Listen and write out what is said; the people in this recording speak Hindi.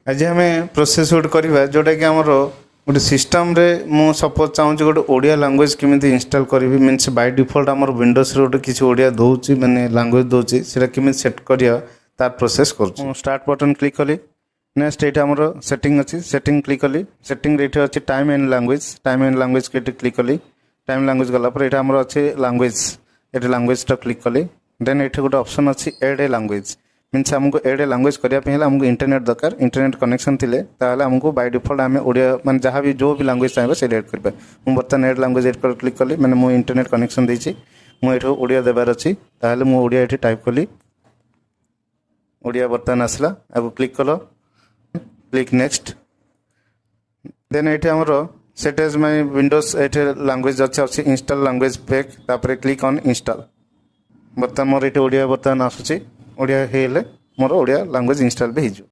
आज आम प्रोसेस गोटे करवा जोटा कि आमर गोटे सिस्टम रे मु सपोज चाहूँ गोटे ओडिया लैंग्वेज केमी इंस्टॉल करी मीन्स बाय डिफॉल्ट आम विंडोज गोटे किसी ओडिया दूसरी मैंने लैंग्वेज दूसरी से केमी सेट करिया तार प्रोसेस कर स्टार्ट बटन क्लिक कली नेक्स्ट ये आमर सेटिंग अच्छी सेटिंग क्लिक कली सेटिंग ये अच्छी टाइम एंड लैंग्वेज के क्लिक कली टाइम लैंग्वेज गलापर ये आमर अच्छे लैंग्वेज ये लैंग्वेज क्लिक कली देन ये गोटे ऑप्शन अच्छी एड ए लैंग्वेज मीन्स आमको एड लैंग्वेज करने आमको इंटरनेट दरकार इंटरनेट कनेक्शन थिले ताहले आमको बाय डिफॉल्ट आम ओडिया माने जहाँ भी जो भी लैंग्वेज चाहिए से एड करबा मु बर्तमान एड लैंग्वेज एड कर क्लिक कली मैंने मो इंटरनेट कनेक्शन देछि मु एठो ओडिया देबार अछि ताहले मु ओडिया एठी टाइप कली ओडिया बर्तमान आसला आगो क्लिक कलो क्लिक नेक्स्ट देन एठी हमर सेट एज माय विंडोज एठी लैंग्वेज अछि इंस्टॉल लैंग्वेज पैक तापर क्लिक ऑन इंस्टॉल बर्तमान मोर एठी ओडिया बर्तमान आसुछि ओडिया हेले मोर ओडिया लैंग्वेज इंस्टॉल भी हो।